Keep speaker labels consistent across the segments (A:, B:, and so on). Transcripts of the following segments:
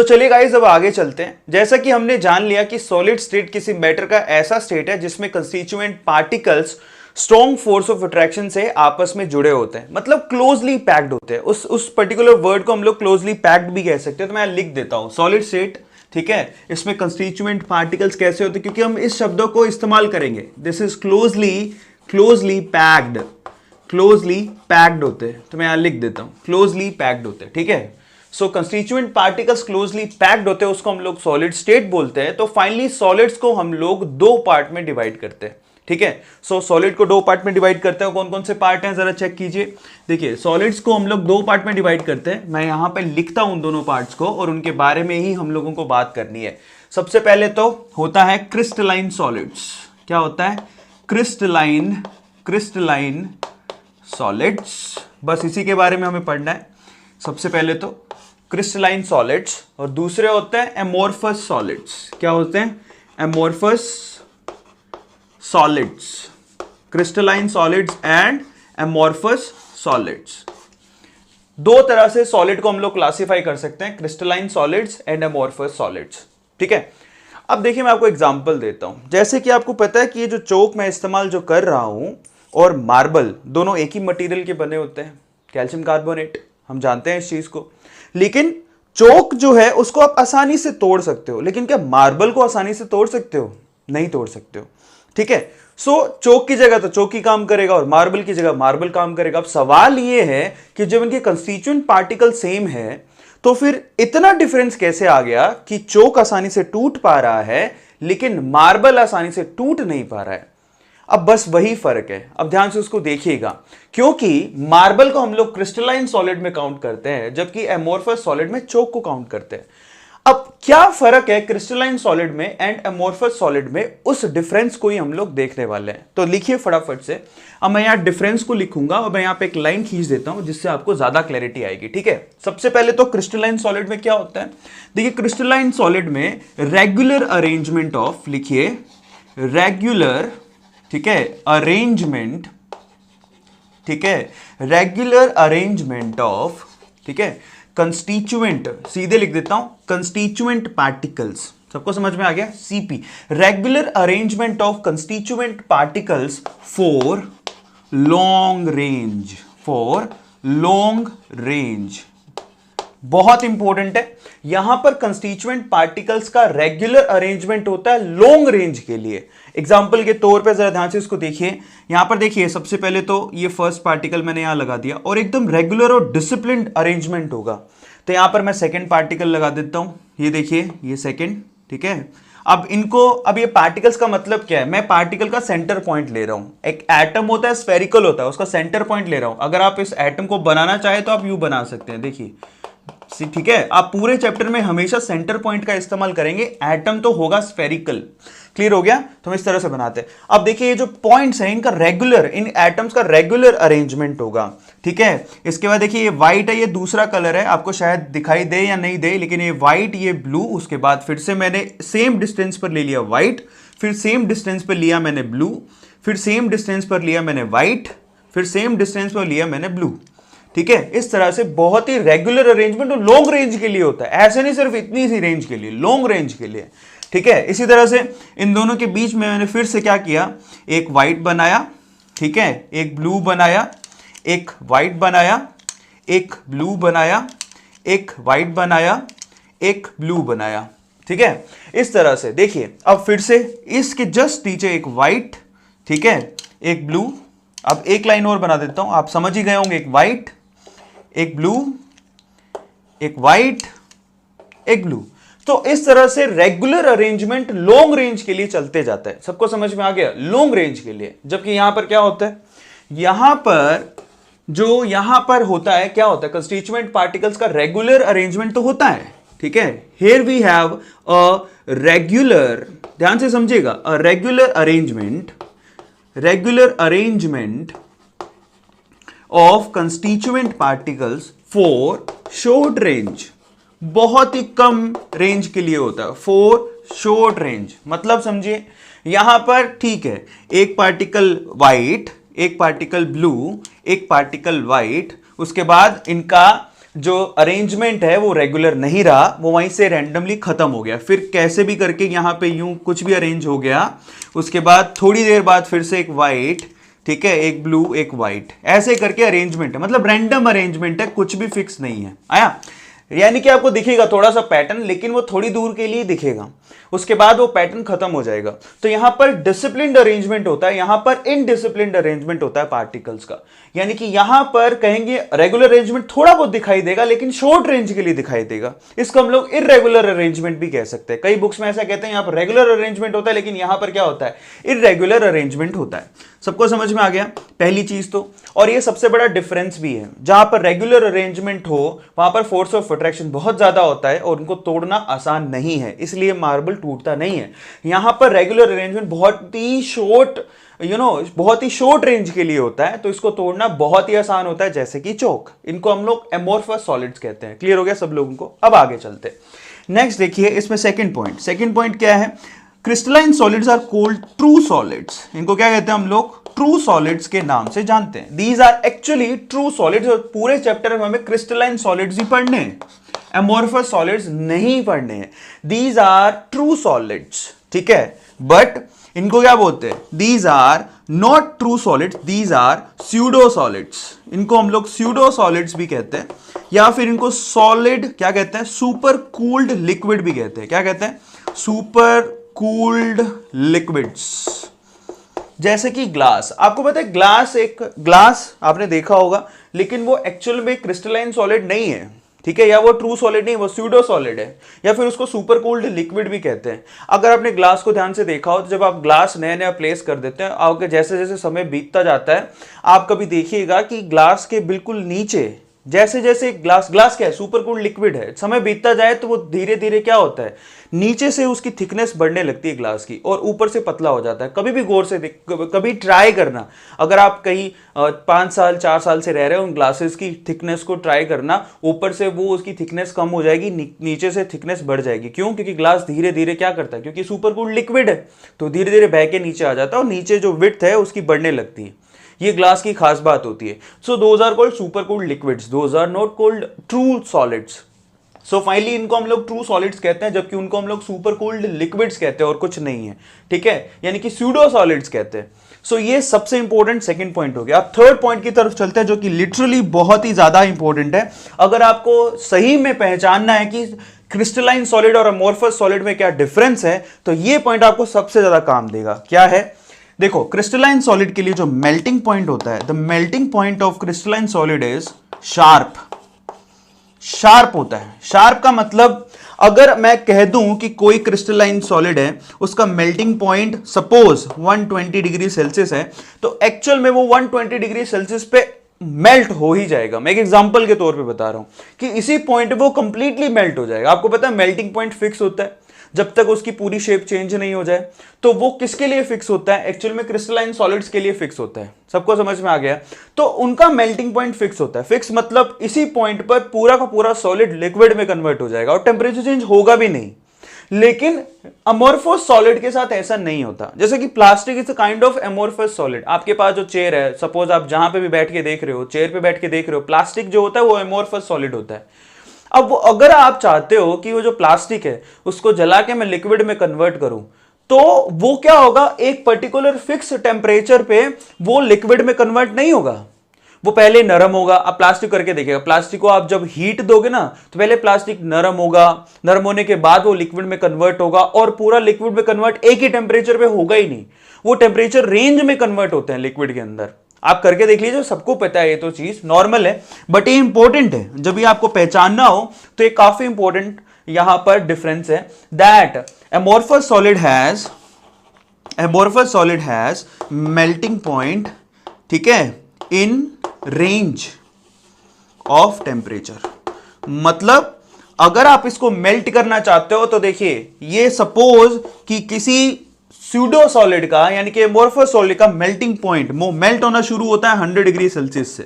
A: चलिए गाइस अब आगे चलते हैं। जैसा कि हमने जान लिया कि सॉलिड स्टेट किसी मैटर का ऐसा स्टेट है जिसमें constituent particles strong force of attraction से आपस में जुड़े होते हैं, मतलब क्लोजली पैक्ड होते हैं। उस पर्टिकुलर वर्ड को हम लोग क्लोजली पैक्ड भी कह सकते हैं। तो मैं लिख देता हूं सॉलिड स्टेट, ठीक है। इसमें कंस्टिट्यूएंट पार्टिकल्स कैसे होते हैं, क्योंकि हम इस शब्दों को इस्तेमाल करेंगे। दिस इज क्लोजली पैक्ड होते हैं। तो मैं यहां लिख देता हूं क्लोजली पैक्ड होते हैं, ठीक है। सो कंस्टिट्यूएंट पार्टिकल्स क्लोजली पैक्ड होते हैं, उसको हम लोग सॉलिड स्टेट बोलते हैं। तो फाइनली सॉलिड्स को हम लोग दो पार्ट में डिवाइड करते हैं, ठीक है। सो सॉलिड को दो पार्ट में डिवाइड करते हैं। कौन कौन से पार्ट हैं जरा चेक कीजिए। देखिए सॉलिड्स को हम लोग दो पार्ट में डिवाइड करते हैं। मैं यहां पे लिखता हूं दोनों पार्ट्स को और उनके बारे में ही हम लोगों को बात करनी है। सबसे पहले तो होता है क्रिस्टलाइन सॉलिड्स। क्या होता है? Crystalline solids. बस इसी के बारे में हमें पढ़ना है। सबसे पहले तो क्रिस्टलाइन सॉलिड्स और दूसरे होते हैं एमोर्फस सॉलिड्स। क्या होते हैं? Amorphous solids, crystalline solids and amorphous solids. दो तरह से सॉलिड को हम लोग क्लासिफाई कर सकते हैं, crystalline solids and amorphous solids, ठीक है। अब देखिए मैं आपको एग्जांपल देता हूं। जैसे कि आपको पता है कि ये जो चौक मैं इस्तेमाल जो कर रहा हूं और मार्बल दोनों एक ही मटेरियल के बने होते हैं, कैल्शियम कार्बोनेट, हम जानते हैं इस चीज को। लेकिन चौक जो है उसको आप आसानी से तोड़ सकते हो, लेकिन क्या मार्बल को आसानी से तोड़ सकते हो? नहीं तोड़ सकते हो, ठीक है। सो चौक की जगह तो चौक ही काम करेगा और मार्बल की जगह मार्बल काम करेगा। अब सवाल यह है कि जब इनके कंस्टिट्यूएंट पार्टिकल सेम है तो फिर इतना डिफरेंस कैसे आ गया कि चौक आसानी से टूट पा रहा है लेकिन मार्बल आसानी से टूट नहीं पा रहा है। अब बस वही फर्क है। अब ध्यान से उसको देखिएगा, क्योंकि मार्बल को हम लोग क्रिस्टलाइन सॉलिड में काउंट करते हैं जबकि एमोर्फस सॉलिड में चौक को काउंट करते हैं। अब क्या फर्क है क्रिस्टलाइन सॉलिड में एंड एमोर्फस सॉलिड में, उस डिफरेंस को ही हम लोग देखने वाले हैं। तो लिखिए फटाफट से। अब मैं यहां डिफरेंस को लिखूंगा और मैं यहां पे एक लाइन खींच देता हूं जिससे आपको ज्यादा क्लैरिटी आएगी, ठीक है। सबसे पहले तो क्रिस्टलाइन सॉलिड में क्या होता है? देखिए क्रिस्टलाइन सॉलिड में रेगुलर अरेंजमेंट ऑफ, लिखिए रेगुलर, ठीक है, अरेंजमेंट, ठीक है, रेगुलर अरेंजमेंट ऑफ, ठीक है, कंस्टिट्यूएंट, सीधे लिख देता हूं कंस्टिट्यूएंट पार्टिकल्स। सबको समझ में आ गया? CP, regular arrangement of constituent particles for long range, बहुत इंपॉर्टेंट है। यहां पर कंस्टिट्यूएंट पार्टिकल्स का रेगुलर अरेंजमेंट होता है लॉन्ग रेंज के लिए। एग्जांपल के तौर पे जरा ध्यान से इसको देखिए। यहां पर देखिए सबसे पहले तो ये फर्स्ट पार्टिकल मैंने यहां लगा दिया और एकदम रेगुलर और डिसिप्लिन्ड अरेंजमेंट होगा। तो यहां पर मैं सेकंड पार्टिकल लगा देता हूं। ये देखिए ये सेकंड, ठीक है। अब ये पार्टिकल्स का मतलब क्या है? मैं पार्टिकल का सेंटर पॉइंट ले रहा हूं। एक एटम होता है, स्फेरिकल होता है, उसका सेंटर पॉइंट ले रहा हूं। अगर आप इस एटम को बनाना चाहे तो आप यूं बना सकते हैं, देखिए, ठीक है। आप पूरे चैप्टर में हमेशा सेंटर पॉइंट का इस्तेमाल करेंगे। एटम तो होगा स्फेरिकल, क्लियर हो गया? तो हम इस तरह से बनाते हैं। अब देखिए ये जो पॉइंट्स हैं इनका रेगुलर, इन एटम्स का रेगुलर अरेंजमेंट होगा, ठीक है। इसके बाद देखिए ये व्हाइट है, ये दूसरा कलर है, आपको शायद दिखाई दे या नहीं दे, लेकिन ये व्हाइट, ये ब्लू। उसके बाद फिर से मैंने सेम डिस्टेंस पर ले लिया व्हाइट, फिर सेम डिस्टेंस पर लिया मैंने ब्लू, फिर सेम डिस्टेंस पर लिया मैंने व्हाइट, फिर सेम डिस्टेंस पर लिया मैंने ब्लू, ठीक है। इस तरह से बहुत ही रेगुलर अरेंजमेंट और लॉन्ग रेंज के लिए होता है, ऐसे नहीं सिर्फ इतनी सी रेंज के लिए, लॉन्ग रेंज के लिए, ठीक है। इसी तरह से इन दोनों के बीच में मैंने फिर से क्या किया, एक व्हाइट बनाया, ठीक है, एक ब्लू बनाया, एक व्हाइट बनाया, एक ब्लू बनाया, एक व्हाइट बनाया, एक ब्लू बनाया, ठीक है। इस तरह से देखिए। अब फिर से इसके जस्ट नीचे एक व्हाइट, ठीक है, एक ब्लू। अब एक लाइन और बना देता हूं, आप समझ ही गए होंगे। एक व्हाइट, एक ब्लू, एक व्हाइट, एक ब्लू। तो इस तरह से रेगुलर अरेंजमेंट लॉन्ग रेंज के लिए चलते जाता है। सबको समझ में आ गया? लॉन्ग रेंज के लिए। जबकि यहां पर क्या होता है, यहां पर होता है, क्या होता है, कंस्टिट्यूएंट पार्टिकल्स का रेगुलर अरेंजमेंट तो होता है, ठीक है। Here we have a regular, ध्यान से समझिएगा, a regular arrangement of constituent particles for short range, बहुत ही कम रेंज के लिए होता है, फॉर शॉर्ट रेंज। मतलब समझिए यहां पर, ठीक है, एक पार्टिकल व्हाइट, एक पार्टिकल ब्लू, एक पार्टिकल व्हाइट, उसके बाद इनका जो अरेंजमेंट है वो रेगुलर नहीं रहा, वो वहीं से रैंडमली खत्म हो गया, फिर कैसे भी करके यहां पे यूं कुछ भी अरेंज हो गया, उसके बाद थोड़ी देर बाद फिर से एक वाइट, ठीक है, एक ब्लू एक वाइट, ऐसे करके अरेंजमेंट है, मतलब रैंडम अरेंजमेंट है, कुछ भी फिक्स नहीं है। आया, यानी कि आपको दिखेगा थोड़ा सा पैटर्न, लेकिन वो थोड़ी दूर के लिए दिखेगा, उसके बाद वो पैटर्न खत्म हो जाएगा। तो यहां पर डिसिप्लिन्ड अरेंजमेंट होता है, यहां पर इनडिसिप्लिन्ड अरेंजमेंट होता है पार्टिकल्स का। यानी कि यहां पर कहेंगे रेगुलर अरेंजमेंट थोड़ा बहुत दिखाई देगा, लेकिन शॉर्ट रेंज के लिए दिखाई देगा, इसको हम लोग इररेगुलर अरेंजमेंट भी कह सकते हैं। कई बुक्स में ऐसा कहते हैं यहां पर रेगुलर अरेंजमेंट होता है, लेकिन यहां पर क्या होता है, इररेगुलर अरेंजमेंट होता है। सबको समझ में आ गया पहली चीज तो। और ये सबसे बड़ा डिफरेंस भी है, जहां पर रेगुलर अरेंजमेंट हो वहां पर फोर्स ऑफ अट्रैक्शन बहुत ज्यादा होता है और उनको तोड़ना आसान नहीं है, इसलिए मार्बल टूटता नहीं है। यहां पर रेगुलर अरेंजमेंट बहुत ही शॉर्ट, बहुत ही शॉर्ट रेंज के लिए होता है, तो इसको तोड़ना बहुत ही आसान होता है, जैसे कि चौक। इनको हम लोग एमोर्फस सॉलिड्स कहते हैं। क्लियर हो गया सब लोगों को? अब आगे चलते हैं। नेक्स्ट देखिए, इसमें सेकंड पॉइंट क्या है, crystalline solids are called true solids. इनको क्या कहते हैं हम लोग, ट्रू सॉलिड्स के नाम से जानते हैं। These are actually true solids. और पूरे चैप्टर में हमें क्रिस्टलाइन सॉलिड्स ही पढ़ने हैं, एमोर्फस सॉलिड्स नहीं पढ़ने हैं। दीज आर ट्रू सॉलिड्स, ठीक है, बट इनको क्या बोलते हैं, these are not true solids, these are pseudo solids. इनको हम लोग स्यूडो सॉलिड्स भी कहते हैं, या फिर इनको सॉलिड क्या कहते हैं, सुपर कूल्ड लिक्विड भी कहते हैं। क्या कहते हैं, सुपर कूल्ड लिक्विड्स। जैसे कि ग्लास, आपको पता है ग्लास आपने देखा होगा, लेकिन वो एक्चुअल में क्रिस्टलाइन सॉलिड नहीं है, ठीक है, या वो ट्रू सॉलिड नहीं, वो स्यूडो सॉलिड है, या फिर उसको सुपर कूल्ड लिक्विड भी कहते हैं। अगर आपने ग्लास को ध्यान से देखा हो, तो जब आप ग्लास नया नया प्लेस कर देते हैं, आपके जैसे जैसे समय बीतता जाता है, आप कभी देखिएगा कि ग्लास के बिल्कुल नीचे, जैसे जैसे ग्लास क्या है, सुपर कूल्ड लिक्विड है, समय बीतता जाए तो वो धीरे धीरे क्या होता है, नीचे से उसकी थिकनेस बढ़ने लगती है ग्लास की, और ऊपर से पतला हो जाता है। कभी भी गौर से कभी ट्राई करना, अगर आप कहीं 5 साल 4 साल से रह रहे हो, उन ग्लासेस की थिकनेस को ट्राई करना, ऊपर से वो उसकी थिकनेस कम हो जाएगी, नीचे से थिकनेस बढ़ जाएगी। क्यों? क्योंकि ग्लास धीरे धीरे क्या करता है, क्योंकि सुपर कूल्ड लिक्विड है, तो धीरे धीरे बह के नीचे आ जाता है, और नीचे जो विड्थ है उसकी बढ़ने लगती है। ये ग्लास की खास बात होती है। So those are called super cooled liquids, those are not called true solids. So finally इनको हम लोग ट्रू सॉलिड्स कहते हैं, जबकि उनको हम लोग सुपर कूल्ड लिक्विड्स कहते हैं, और कुछ नहीं है, ठीक है, यानी कि स्यूडो सॉलिड्स कहते हैं। सो ये सबसे इंपॉर्टेंट सेकंड पॉइंट हो गया। अब थर्ड पॉइंट की तरफ चलते हैं, जो कि लिटरली बहुत ही ज्यादा इंपॉर्टेंट है। अगर आपको सही में पहचानना है कि क्रिस्टलाइन सॉलिड और अमोर्फस सॉलिड में क्या डिफरेंस है, तो ये पॉइंट आपको सबसे ज्यादा काम देगा। क्या है, देखो, क्रिस्टलाइन सॉलिड के लिए जो मेल्टिंग पॉइंट होता है, the melting point of crystalline solid is sharp. Sharp होता है। शार्प का मतलब, अगर मैं कह दूं कि कोई क्रिस्टलाइन सॉलिड है, उसका melting point suppose 120 degree Celsius है, तो एक्चुअल में वो 120 डिग्री सेल्सियस पे मेल्ट हो ही जाएगा। मैं एक एग्जांपल के तौर पे बता रहा हूं कि इसी पॉइंट पे वो कंप्लीटली मेल्ट हो जाएगा। आपको पता है मेल्टिंग पॉइंट फिक्स होता है जब तक उसकी पूरी शेप चेंज नहीं हो जाए। तो वो किसके लिए फिक्स होता है, एक्चुअल में क्रिस्टलाइन सॉलिड्स के लिए फिक्स होता है। सबको समझ में आ गया? तो उनका मेल्टिंग पॉइंट फिक्स होता है। फिक्स मतलब इसी पॉइंट पर पूरा का पूरा सॉलिड लिक्विड में कन्वर्ट हो जाएगा और टेम्परेचर चेंज होगा भी नहीं। लेकिन अमोर्फस सॉलिड के साथ ऐसा नहीं होता। जैसे कि plastic is a kind of amorphous solid. आपके पास जो चेयर है, सपोज आप जहां पे भी बैठ के देख रहे हो, चेयर पे बैठ के देख रहे हो, प्लास्टिक जो होता है वो अमोर्फस सॉलिड होता है। अब अगर आप चाहते हो कि वो जो प्लास्टिक है उसको जला के मैं लिक्विड में कन्वर्ट करूं, तो वो क्या होगा, एक पर्टिकुलर फिक्स टेम्परेचर पे वो लिक्विड में कन्वर्ट नहीं होगा। वो पहले नरम होगा। आप प्लास्टिक करके देखिएगा, प्लास्टिक को आप जब हीट दोगे ना, तो पहले प्लास्टिक नरम होगा, नरम होने के बाद वो लिक्विड में कन्वर्ट होगा, और पूरा लिक्विड में कन्वर्ट एक ही टेम्परेचर पे होगा ही नहीं। वो टेम्परेचर रेंज में कन्वर्ट होते हैं लिक्विड के अंदर। आप करके देख लीजिए, सबको पता है, ये तो चीज नॉर्मल है, बट ये इंपॉर्टेंट है। जब ये आपको पहचानना हो तो ये काफी इंपॉर्टेंट यहां पर डिफरेंस है, that amorphous solid has melting point, ठीक है, इन रेंज ऑफ टेम्परेचर। मतलब अगर आप इसको मेल्ट करना चाहते हो तो देखिए, ये सपोज कि किसी स्यूडो सॉलिड का, यानी कि अमोर्फस सॉलिड का मेल्टिंग पॉइंट, वो मेल्ट होना शुरू होता है 100 डिग्री सेल्सियस से,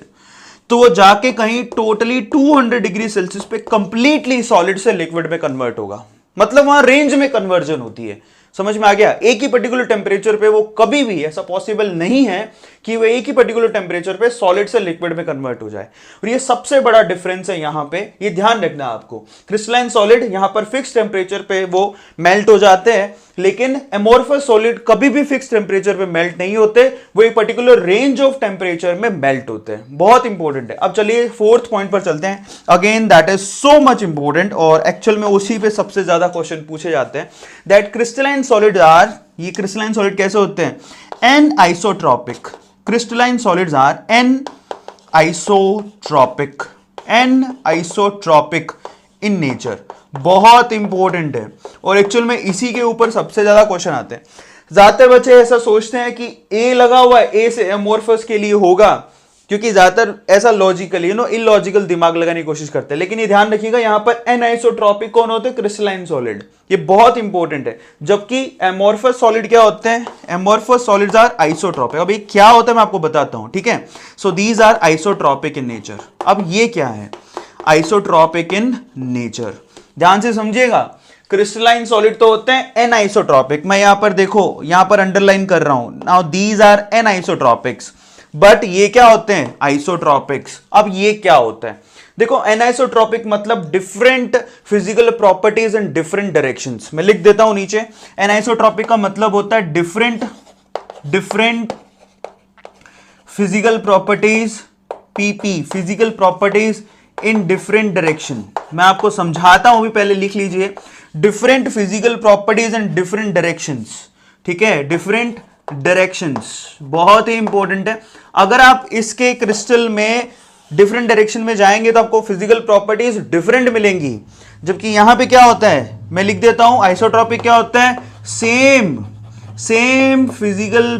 A: तो वो जाके कहीं टोटली 200 डिग्री सेल्सियस पे कंप्लीटली सॉलिड से लिक्विड में कन्वर्ट होगा। मतलब वहां रेंज में कन्वर्जन होती है। समझ में आ गया? एक ही पर्टिकुलर टेम्परेचर पे वो कभी भी, ऐसा पॉसिबल नहीं है कि वो एक ही पर्टिकुलर टेम्परेचर पे सॉलिड से लिक्विड में कन्वर्ट हो जाए। और ये सबसे बड़ा डिफरेंस है यहां पे, ये ध्यान रखना आपको। क्रिस्टलाइन सॉलिड यहां पर फिक्स टेम्परेचर पे वो मेल्ट हो जाते हैं, लेकिन एमोर्फस सॉलिड कभी भी फिक्स टेम्परेचर पे मेल्ट नहीं होते, वो एक पर्टिकुलर रेंज ऑफ टेम्परेचर में मेल्ट होते हैं। बहुत इंपॉर्टेंट है। अब चलिए फोर्थ पॉइंट पर चलते हैं। Again that is so much important और एक्चुअल में उसी पे सबसे ज्यादा क्वेश्चन पूछे जाते हैं। दैट क्रिस्टलाइन सॉलिड आर, ये क्रिस्टलाइन सॉलिड कैसे होते हैं? Anisotropic. Crystalline solids are anisotropic, anisotropic in nature. बहुत इंपॉर्टेंट है और एक्चुअल में इसी के ऊपर सबसे ज्यादा क्वेश्चन आते हैं। ज्यादातर बच्चे ऐसा सोचते हैं कि ए लगा हुआ है, ए से एमोर्फस के लिए होगा, क्योंकि ज्यादातर ऐसा लॉजिकली इलॉजिकल दिमाग लगाने की कोशिश करते हैं। लेकिन ये ध्यान रखिएगा, यहां पर एनआइसोट्रॉपिक कौन होते हैं? Crystalline solid. ये बहुत इंपॉर्टेंट है। जबकि एमोर्फस सॉलिड क्या होते हैं? Amorphous solids are isotropic. अब ये क्या होता है मैं आपको बताता हूं, ठीक है? So these are isotropic in nature. अब ये क्या है? Isotropic in nature. ध्यान से समझिएगा, क्रिस्टलाइन सॉलिड तो होते हैं एन आइसोट्रॉपिक। मैं यहां पर देखो, यहां पर अंडरलाइन कर रहा हूं, now these are anisotropics, but ये क्या होते हैं? आइसोट्रॉपिक्स। अब ये क्या होता है? देखो, एनाइसोट्रॉपिक मतलब different physical properties in different directions. मैं लिख देता हूं नीचे, एनाइसोट्रॉपिक का मतलब होता है different physical properties, PP, physical properties in different direction. मैं आपको समझाता हूं, भी पहले लिख लीजिए, different physical properties in different directions, ठीक है? डिफरेंट डायरेक्शंस बहुत ही इंपॉर्टेंट है। अगर आप इसके क्रिस्टल में डिफरेंट डायरेक्शन में जाएंगे तो आपको फिजिकल प्रॉपर्टीज डिफरेंट मिलेंगी। जबकि यहां पे क्या होता है, मैं लिख देता हूं, आइसोट्रॉपिक क्या होता है? Same physical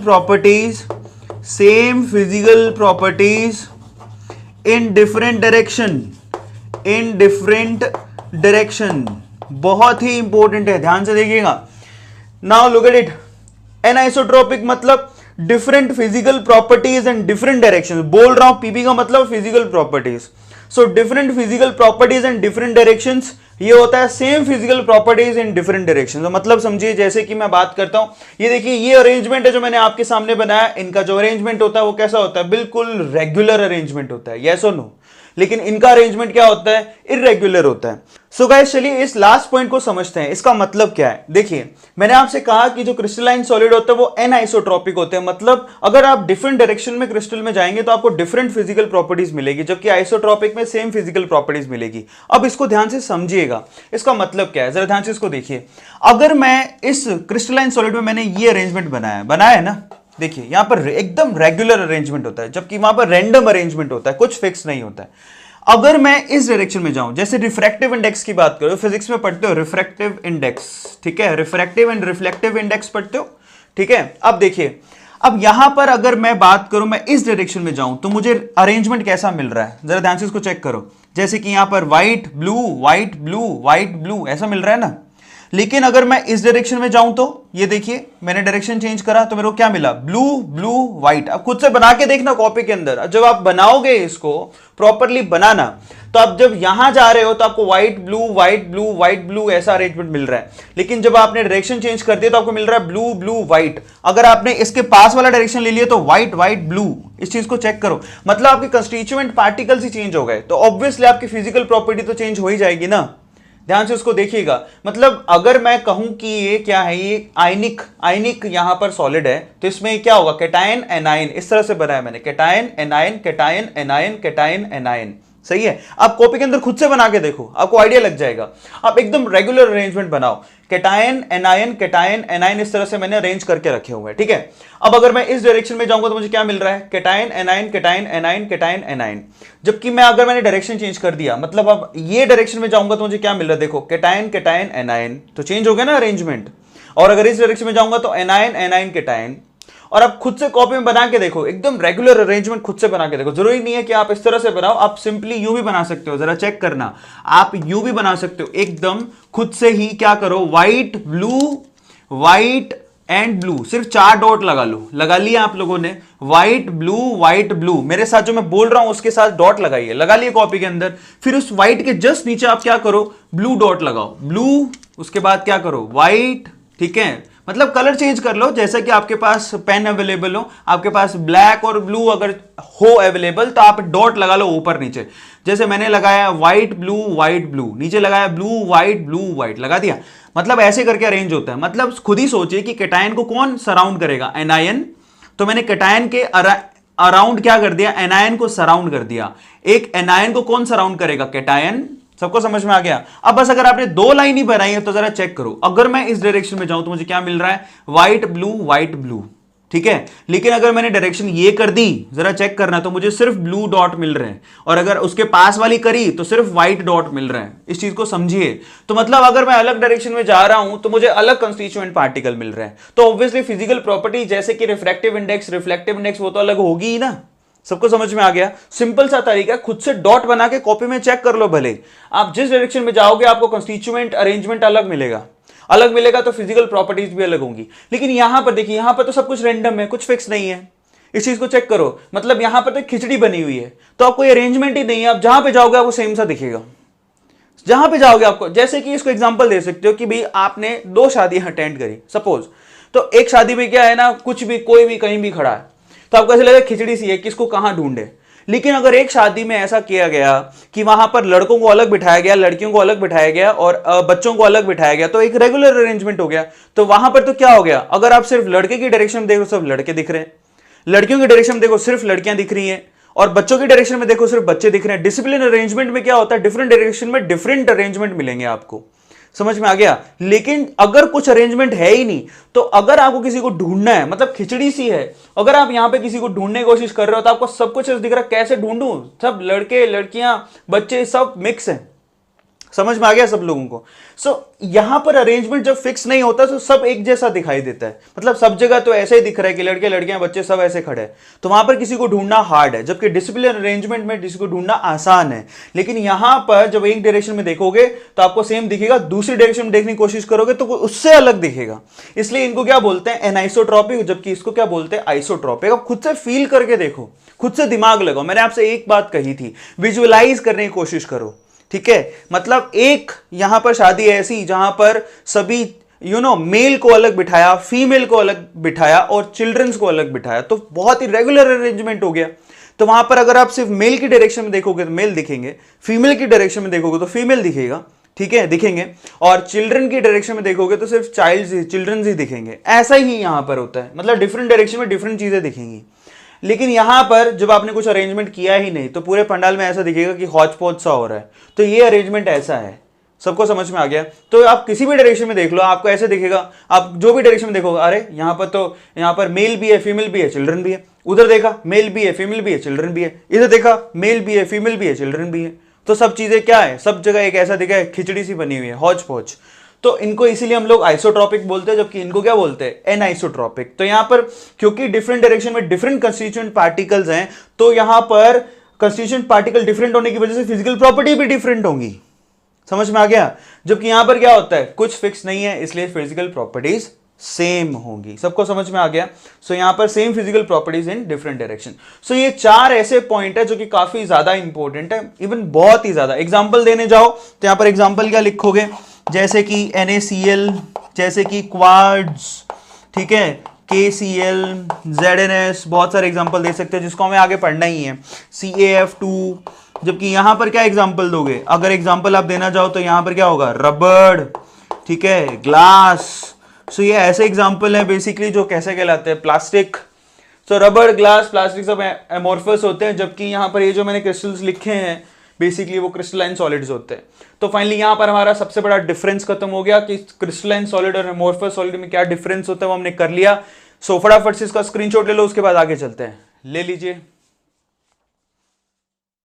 A: properties in different direction. बहुत ही इंपॉर्टेंट है, ध्यान से देखिएगा। Now look at it, anisotropic मतलब different physical properties and different directions. बोल रहा हूं पीपी का मतलब physical properties. So different physical properties and different directions, ये होता है same physical properties in different directions. तो मतलब समझिए, जैसे कि मैं बात करता हूं, ये देखिए, ये अरेंजमेंट है जो मैंने आपके सामने बनाया। इनका जो अरेंजमेंट होता है वो कैसा होता है? बिल्कुल रेगुलर अरेंजमेंट होता है, यस और नो? लेकिन इनका अरेंजमेंट क्या होता है? इररेगुलर होता है। सो गाइस, चलिए इस लास्ट पॉइंट को समझते हैं। इसका मतलब क्या है? देखिए, मैंने आपसे कहा कि जो क्रिस्टलाइन सॉलिड होते हैं वो एनआइसोट्रॉपिक होते हैं। मतलब अगर आप डिफरेंट डायरेक्शन में क्रिस्टल में जाएंगे तो आपको डिफरेंट फिजिकल प्रॉपर्टीज मिलेगी, जबकि आइसोट्रॉपिक में सेम फिजिकल प्रॉपर्टीज मिलेगी। अब इसको ध्यान से समझिएगा, इसका मतलब क्या है, जरा ध्यान से इसको देखिए। अगर मैं इस क्रिस्टलाइन सॉलिड में मैंने ये अरेंजमेंट बनाया है ना, देखिए यहां पर एकदम रेगुलर अरेंजमेंट होता है, जबकि वहां पर रैंडम अरेंजमेंट होता है, कुछ फिक्स नहीं होता है। अगर मैं इस डायरेक्शन में जाऊं, जैसे रिफ्रैक्टिव इंडेक्स की बात करो, फिजिक्स में पढ़ते हो रिफ्रैक्टिव इंडेक्स, ठीक है? रिफ्रैक्टिव एंड रिफ्लेक्टिव इंडेक्स पढ़ते हो, ठीक है? अब देखिए, अब यहां पर अगर मैं बात करूं, मैं इस डायरेक्शन में जाऊं तो मुझे अरेंजमेंट कैसा मिल रहा है? जरा ध्यान से इसको चेक करो। जैसे कि यहां पर white blue white blue white blue ऐसा मिल रहा है ना। लेकिन अगर मैं इस डायरेक्शन में जाऊं तो ये देखिए, मैंने डायरेक्शन चेंज करा तो मेरे को क्या मिला? Blue blue white. अब खुद से बना के देखना कॉपी के अंदर। जब आप बनाओगे इसको प्रॉपरली बनाना, तो आप जब यहां जा रहे हो तो आपको white blue white blue white blue ऐसा अरेंजमेंट मिल रहा है। लेकिन जब आपने डायरेक्शन चेंज कर दिया तो आपको मिल रहा है ब्लू ब्लू व्हाइट। अगर आपने इसके पास वाला डायरेक्शन ले लिया तो व्हाइट व्हाइट ब्लू। इस चीज को चेक करो, मतलब आपके कंस्टिट्यूएंट पार्टिकल्स ही चेंज हो गए, तो ऑब्वियसली आपकी फिजिकल प्रॉपर्टी तो चेंज हो ही जाएगी ना। ध्यान से उसको देखिएगा। मतलब अगर मैं कहूं कि ये क्या है, ये आयनिक यहां पर सॉलिड है, तो इसमें क्या होगा? Cation anion. इस तरह से बनाया मैंने, cation anion cation anion cation anion. सही है? आप कॉपी के अंदर खुद से बना के देखो, आपको आइडिया लग जाएगा। आप एकदम रेगुलर अरेंजमेंट बनाओ, कैटायन एनायन इस तरह से मैंने अरेंज करके रखे हुए हैं, ठीक है? अब अगर मैं इस डायरेक्शन में जाऊंगा तो मुझे क्या मिल रहा है? Cation anion cation anion cation anion. जबकि अगर मैंने डायरेक्शन चेंज कर दिया, मतलब अब ये डायरेक्शन में जाऊंगा तो मुझे क्या मिल रहा है? देखो, कैटायन कैटायन एनायन, तो चेंज हो गया ना अरेंजमेंट। और अगर इस डायरेक्शन में जाऊंगा तो एनायन एनायन कैटायन। और आप खुद से कॉपी में बना के देखो, एकदम रेगुलर अरेंजमेंट खुद से बना के देखो। जरूरी नहीं है कि आप इस तरह से बनाओ, आप सिंपली यू भी बना सकते हो। जरा चेक करना, आप यू भी बना सकते हो एकदम खुद से ही। क्या करो? White blue white and blue, सिर्फ 4 डॉट लगा लो। लगा लिया आप लोगों ने? व्हाइट ब्लू मेरे साथ जो मैं बोल रहा हूं उसके साथ डॉट लगाइए, लगा लिए कॉपी के अंदर। फिर उस व्हाइट के जस्ट नीचे आप क्या करो? ब्लू डॉट लगाओ, ब्लू, उसके बाद क्या करो? व्हाइट, ठीक है? मतलब कलर चेंज कर लो, जैसा कि आपके पास पेन अवेलेबल हो, आपके पास ब्लैक और ब्लू अगर हो अवेलेबल तो आप डॉट लगा लो ऊपर नीचे। जैसे मैंने लगाया व्हाइट ब्लू, नीचे लगाया ब्लू व्हाइट लगा दिया, मतलब ऐसे करके अरेंज होता है। मतलब खुद ही सोचिए कि कैटायन को कौन सराउंड करेगा, एनायन। तो मैंने कैटायन के अराउंड क्या कर दिया, एनायन को सराउंड कर दिया। एक एनायन को कौन सराउंड करेगा, कैटायन। सबको समझ में आ गया। अब बस अगर आपने दो लाइन ही बनाई है तो जरा चेक करो, अगर मैं इस डायरेक्शन में जाऊं तो मुझे क्या मिल रहा है, व्हाइट ब्लू, ठीक है। लेकिन अगर मैंने डायरेक्शन ये कर दी, जरा चेक करना, तो मुझे सिर्फ ब्लू डॉट मिल रहे हैं, और अगर उसके पास वाली करी तो सिर्फ व्हाइट डॉट मिल रहे हैं। इस चीज को समझिए। तो मतलब अगर मैं अलग डायरेक्शन में जा रहा हूं तो मुझे अलग कंस्टिट्यूएंट पार्टिकल मिल रहे हैं। तो ऑब्वियसली फिजिकल प्रॉपर्टी जैसे कि रिफ्रैक्टिव इंडेक्स वो तो अलग होगी ही ना। सबको समझ में आ गया। सिंपल सा तरीका, खुद से डॉट बना के कॉपी में चेक कर लो। भले आप जिस डायरेक्शन में जाओगे आपको कंस्टिट्यूएंट अरेंजमेंट अलग मिलेगा तो फिजिकल प्रॉपर्टीज भी अलग होंगी। लेकिन यहां पर देखिए, यहां पर तो सब कुछ रैंडम है, कुछ फिक्स नहीं है। इस चीज को चेक करो, मतलब यहां पर तो खिचड़ी बनी हुई है, तो आप कोई अरेंजमेंट ही नहीं है। आप जहां पे जाओगे आपको सेम सा दिखेगा, जहां पे जाओगे आपको। जैसे कि इसको एग्जांपल दे सकते हो कि भाई आपने 2 शादियां अटेंड करी सपोज, तो एक शादी में क्या है ना, कुछ भी कोई भी कहीं भी खड़ा है, तो आपको ऐसा लगेगा खिचड़ी सी है, किसको कहां ढूंढे। लेकिन अगर एक शादी में ऐसा किया गया कि वहां पर लड़कों को अलग बिठाया गया, लड़कियों को अलग बिठाया गया, और बच्चों को अलग बिठाया गया, तो एक रेगुलर अरेंजमेंट हो गया। तो वहां पर तो क्या हो गया, अगर आप सिर्फ लड़के की डायरेक्शन देखो सब लड़के दिख रहे हैं, लड़कियों की डायरेक्शन देखो सिर्फ लड़कियां दिख रही हैं, और बच्चों की डायरेक्शन में देखो सिर्फ बच्चे दिख रहे हैं। डिसिप्लिन अरेंजमेंट में क्या होता है, डिफरेंट डायरेक्शन में डिफरेंट अरेंजमेंट मिलेंगे आपको। समझ में आ गया। लेकिन अगर कुछ अरेंजमेंट है ही नहीं, तो अगर आपको किसी को ढूंढना है, मतलब खिचड़ी सी है, अगर आप यहां पे किसी को ढूंढने की कोशिश कर रहे हो तो आपको सब कुछ दिख रहा है, कैसे ढूंढूं, सब लड़के लड़कियां बच्चे सब मिक्स हैं। समझ में आ गया सब लोगों को। यहां पर अरेंजमेंट जब फिक्स नहीं होता तो सब एक जैसा दिखाई देता है, मतलब सब जगह तो ऐसे ही दिख रहा है कि लड़के लड़कियां बच्चे सब ऐसे खड़े हैं, तो वहां पर किसी को ढूंढना हार्ड है। जबकि डिसिप्लिन अरेंजमेंट में किसी को ढूंढना आसान है। लेकिन यहां पर जब एक डायरेक्शन में देखोगे तो आपको सेम दिखेगा, दूसरी डायरेक्शन में देखने की कोशिश करोगे तो उससे अलग दिखेगा। इसलिए इनको क्या बोलते हैं, एनाइसोट्रॉपिक, जबकि इसको क्या बोलते हैं, आइसोट्रॉपिक। अब खुद से फील करके देखो, खुद से दिमाग लगाओ। मैंने आपसे एक बात कही थी, विजुअलाइज करने की कोशिश करो, ठीक है। मतलब एक यहां पर शादी ऐसी जहां पर सभी मेल को अलग बिठाया, फीमेल को अलग बिठाया और चिल्ड्रंस को अलग बिठाया, तो बहुत ही रेगुलर अरेंजमेंट हो गया। तो वहां पर अगर आप सिर्फ मेल की डायरेक्शन में देखोगे तो मेल दिखेंगे, फीमेल की डायरेक्शन में देखोगे तो फीमेल दिखेगा, ठीक है, दिखेंगे, और चिल्ड्रन की डायरेक्शन में देखोगे तो सिर्फ चिल्ड्रन ही दिखेंगे। ऐसा ही यहां पर होता है, मतलब डिफरेंट डायरेक्शन में डिफरेंट चीजें दिखेंगी। लेकिन यहां पर जब आपने कुछ अरेंजमेंट किया ही नहीं तो पूरे पंडाल में ऐसा दिखेगा कि हौच पौच सा हो रहा है। तो ये अरेंजमेंट ऐसा है। सबको समझ में आ गया। तो आप किसी भी डायरेक्शन में देख लो, आपको ऐसे दिखेगा, आप जो भी डायरेक्शन में देखोगे, अरे यहां पर मेल भी है, फीमेल भी है, चिल्ड्रन भी है। उधर देखा मेल भी है, फीमेल भी है, चिल्ड्रन भी है। इधर देखा मेल भी है, फीमेल भी है, चिल्ड्रन भी है। तो सब चीजें क्या है, सब जगह एक ऐसा दिखा है, खिचड़ी सी बनी हुई है, हौच पौच। तो इनको इसीलिए हम लोग आइसोट्रॉपिक बोलते हैं, जबकि इनको क्या बोलते हैं, एनाइसोट्रॉपिक। तो यहां पर क्योंकि डिफरेंट डायरेक्शन में डिफरेंट कंस्टिट्यूएंट पार्टिकल्स हैं, तो यहां पर कंस्टिट्यूएंट पार्टिकल डिफरेंट होने की वजह से फिजिकल प्रॉपर्टी भी डिफरेंट होंगी। समझ में आ गया। जबकि यहां पर क्या होता है, कुछ फिक्स नहीं है, इसलिए फिजिकल प्रॉपर्टीज सेम होंगी। सबको समझ में आ गया। सो यहां पर same physical properties in different direction. So ये 4 ऐसे पॉइंट है जो कि काफी ज्यादा इंपॉर्टेंट है, इवन बहुत ही ज्यादा। एग्जांपल देने जाओ तो यहां पर एग्जांपल क्या लिखोगे, जैसे कि NaCl, जैसे कि क्वार्ट्ज, ठीक है, KCl, ZnS, बहुत सारे एग्जांपल दे सकते हैं जिसको हमें आगे पढ़ना ही है, CaF2। जबकि यहां पर क्या एग्जांपल दोगे, अगर एग्जांपल आप देना चाहो तो यहां पर क्या होगा, रबड़, ठीक है, ग्लास। सो ये ऐसे एग्जांपल है बेसिकली जो कैसे कहलाते हैं, प्लास्टिक। सो रबड़, ग्लास, प्लास्टिक सब एमोर्फस होते हैं। जबकि यहां पर ये जो मैंने क्रिस्टल्स लिखे हैं बेसिकली वो क्रिस्टलाइन सॉलिड्स होते हैं। तो फाइनली यहां पर हमारा सबसे बड़ा डिफरेंस खत्म हो गया कि क्रिस्टलाइन सॉलिड और एमोर्फस सॉलिड में क्या डिफरेंस होता है वो हमने कर लिया। सो फटाफट से इसका स्क्रीनशॉट ले लो, उसके बाद आगे चलते हैं। ले लीजिए।